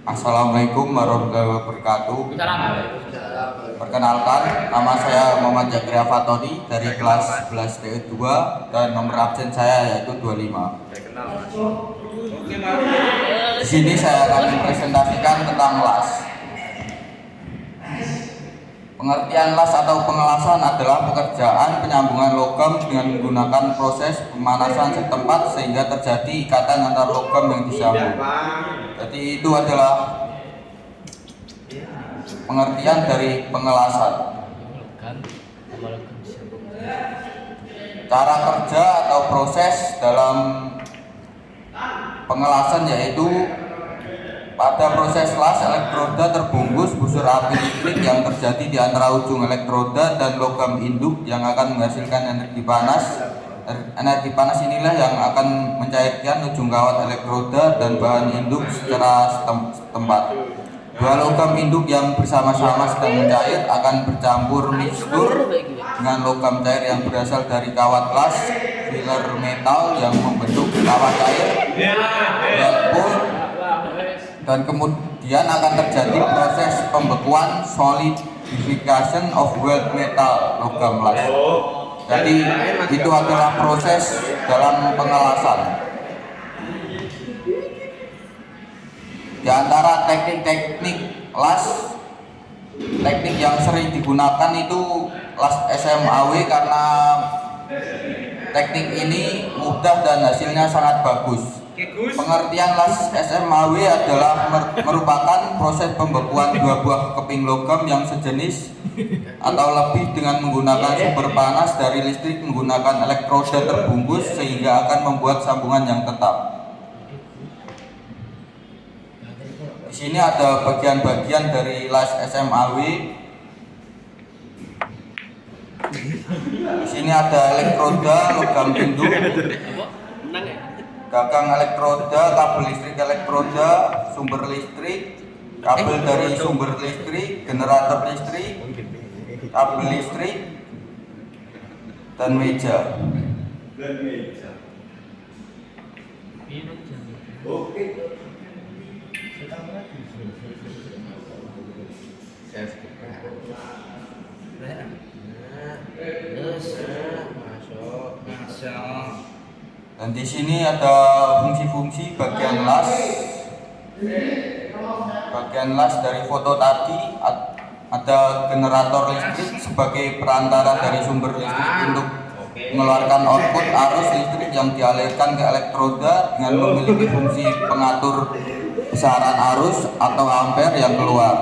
Assalamualaikum warahmatullahi wabarakatuh. Perkenalkan, nama saya Muhammad Jakri Afatoni dari kelas 11 TU2 dan nomor absen saya yaitu 25. Di sini saya akan mempresentasikan tentang las. Pengertian las atau pengelasan adalah pekerjaan penyambungan logam dengan menggunakan proses pemanasan setempat sehingga terjadi ikatan antar logam yang disambung. Jadi itu adalah pengertian dari pengelasan. Cara kerja atau proses dalam pengelasan yaitu pada proses las, elektroda terbungkus busur api listrik yang terjadi di antara ujung elektroda dan logam induk yang akan menghasilkan energi panas. Energi panas inilah yang akan mencairkan ujung kawat elektroda dan bahan induk secara setempat. Dua logam induk yang bersama-sama sedang mencair akan bercampur mikstur dengan logam cair yang berasal dari kawat las, filler metal yang membentuk kawat cair, dan kemudian akan terjadi proses pembekuan solidification of weld metal logam las. Jadi itu adalah proses dalam pengelasan. Di antara teknik-teknik las, teknik yang sering digunakan itu las SMAW karena teknik ini mudah dan hasilnya sangat bagus. Pengertian las SMAW adalah merupakan proses pembekuan dua buah keping logam yang sejenis atau lebih dengan menggunakan sumber panas dari listrik menggunakan elektroda terbungkus sehingga akan membuat sambungan yang tetap. Di sini ada bagian-bagian dari las SMAW. Di sini ada elektroda, logam induk, gagang elektroda, kabel listrik elektroda, sumber listrik, kabel dari sumber listrik, generator listrik, kabel listrik, dan meja. Oke. Dan di sini ada fungsi-fungsi bagian las. Bagian las dari foto tadi ada generator listrik sebagai perantara dari sumber listrik untuk mengeluarkan output arus listrik yang dialirkan ke elektroda dengan memiliki fungsi pengatur besaran arus atau ampere yang keluar.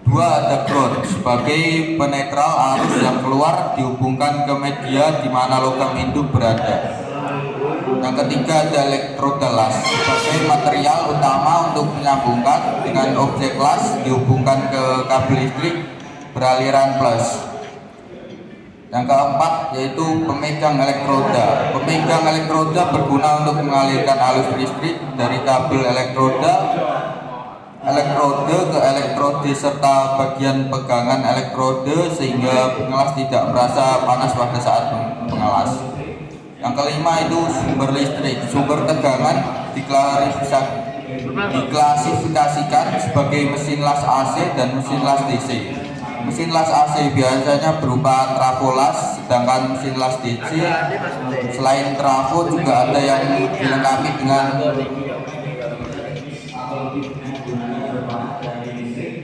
Dua, ada ground sebagai penetral arus yang keluar dihubungkan ke media di mana logam induk berada. Yang ketiga, ada elektroda las sebagai material utama untuk menyambungkan dengan objek las dihubungkan ke kabel listrik beraliran plus. Yang keempat yaitu pemegang elektroda. Pemegang elektroda berguna untuk mengalirkan arus listrik dari kabel elektroda ke elektrode serta bagian pegangan elektrode sehingga pengelas tidak merasa panas pada saat mengelas. Yang kelima itu sumber listrik. Sumber tegangan diklasifikasikan sebagai mesin las AC dan mesin las DC. Mesin las AC biasanya berupa trafo las, sedangkan mesin las DC selain trafo juga ada yang dilengkapi dengan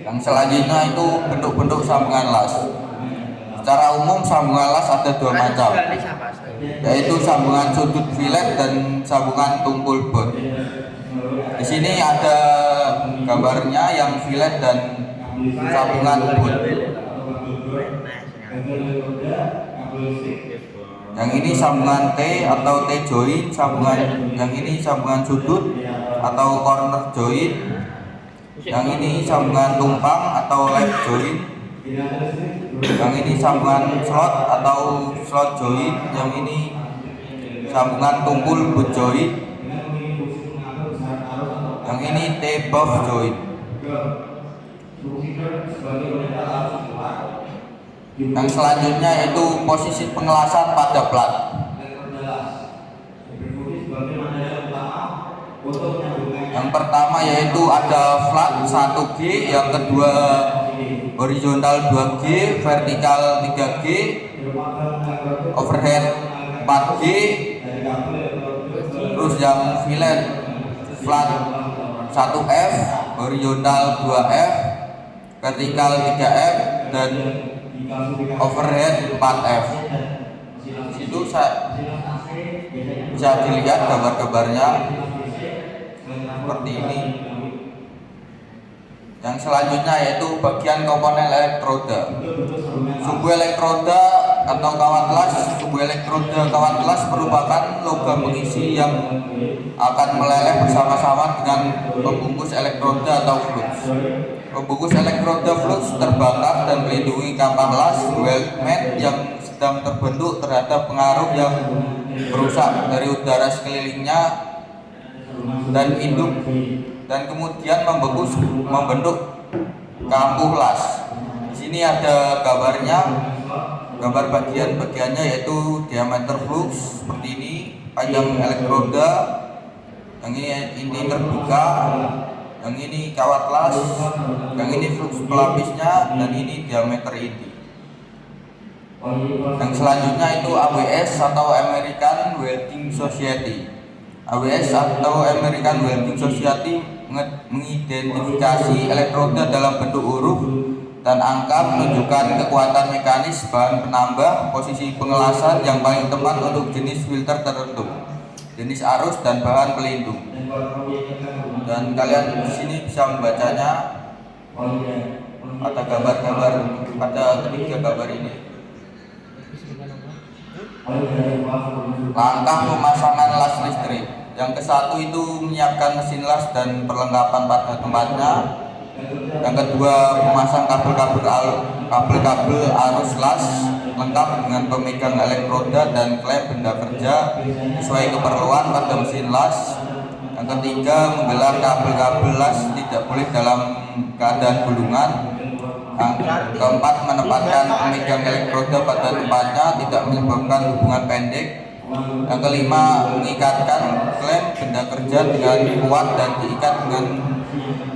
yang selanjutnya itu bentuk-bentuk sambungan las. Secara umum sambungan las ada dua macam, yaitu sambungan sudut fillet dan sambungan tumpul bot. Di sini ada gambarnya yang fillet dan sambungan bot. Yang ini sambungan T atau T joint, yang ini sambungan sudut atau corner joint. Yang ini sambungan tumpang atau left joint. Yang ini sambungan slot atau slot joint. Yang ini sambungan tumpul boot joint. Yang ini T-buff joint. Yang selanjutnya yaitu posisi pengelasan pada plat. Yang pertama yaitu ada flat 1G, yang kedua horizontal 2G, vertikal 3G, overhead 4G, terus yang fillet flat 1F, horizontal 2F, vertikal 3F, dan overhead 4F. Itu bisa dilihat gambar-gambarnya seperti ini. Yang selanjutnya yaitu bagian komponen elektroda. Sumbu elektroda atau kawat las. Sumbu elektroda kawat las merupakan logam pengisi yang akan meleleh bersama-sama dengan pembungkus elektroda atau flux. Pembungkus elektroda flux terbakar dan melindungi kamar las weldment yang sedang terbentuk terhadap pengaruh yang merusak dari udara sekelilingnya dan induk, dan kemudian membentuk kampuh las. Di sini ada gambarnya, gambar bagian-bagiannya yaitu diameter flux seperti ini, panjang elektroda, yang ini terbuka, yang ini kawat las, yang ini flux pelapisnya, dan ini diameter inti. Yang selanjutnya itu AWS atau American Welding Society. AWS atau American Welding Society mengidentifikasi elektroda dalam bentuk huruf dan angka menunjukkan kekuatan mekanis, bahan penambah, posisi pengelasan yang paling tepat untuk jenis filter tertentu, jenis arus, dan bahan pelindung. Dan kalian di sini bisa membacanya pada gambar-gambar, pada ketiga gambar ini. Langkah pemasangan las listrik. Yang ke-1 itu menyiapkan mesin las dan perlengkapan pada tempatnya. Yang kedua, memasang kabel-kabel arus las lengkap dengan pemegang elektroda dan klem benda kerja sesuai keperluan pada mesin las. Yang ketiga, menggelar kabel-kabel las tidak boleh dalam keadaan gulungan. Yang keempat, menempatkan pemegang elektroda pada tempatnya tidak menyebabkan hubungan pendek. Yang kelima, mengikatkan klem benda kerja dengan kuat dan diikat dengan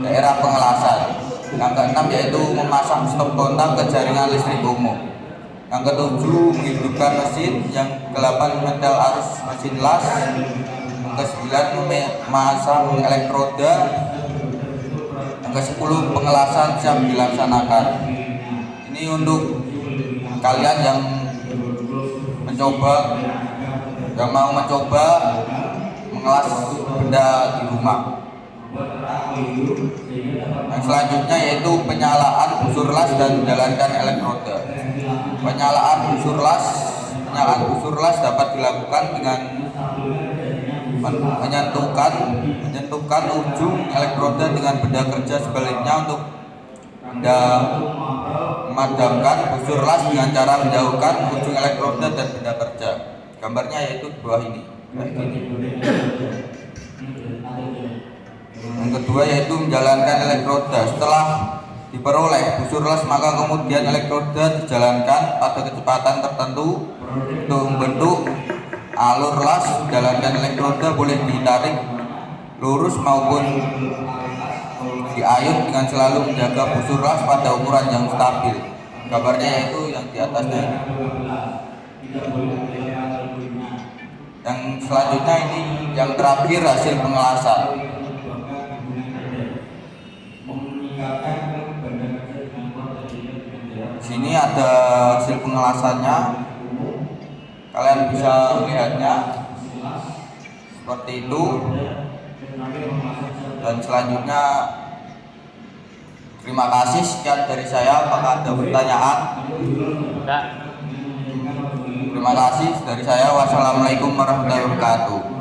daerah pengelasan. Yang keenam yaitu memasang stop kontak ke jaringan listrik umum. Yang ketujuh, menghidupkan mesin. Yang ke-8, menyetel arus mesin las. Yang ke-9, memasang elektroda. Yang ke-10, pengelasan siap dilaksanakan. Ini untuk kalian yang mau mencoba mengelas benda di rumah. Yang selanjutnya yaitu penyalaan busur las dan menjalankan elektroda. Penyalaan busur las dapat dilakukan dengan menyentuhkan ujung elektroda dengan benda kerja sebaliknya untuk memadamkan busur las dengan cara menjauhkan ujung elektroda dan benda kerja. Gambarnya yaitu di bawah ini. Yang kedua yaitu menjalankan elektroda. Setelah diperoleh busur las, maka kemudian elektroda dijalankan pada kecepatan tertentu untuk membentuk alur las. Jalankan elektroda boleh ditarik lurus maupun diayun dengan selalu menjaga busur las pada ukuran yang stabil. Gambarnya yaitu yang di atasnya ini. Yang selanjutnya ini yang terakhir hasil pengelasan. Sini ada hasil pengelasannya, kalian bisa melihatnya seperti itu. Dan selanjutnya terima kasih, sekian dari saya. Apakah ada pertanyaan? Terima kasih dari saya. Wassalamualaikum warahmatullahi wabarakatuh.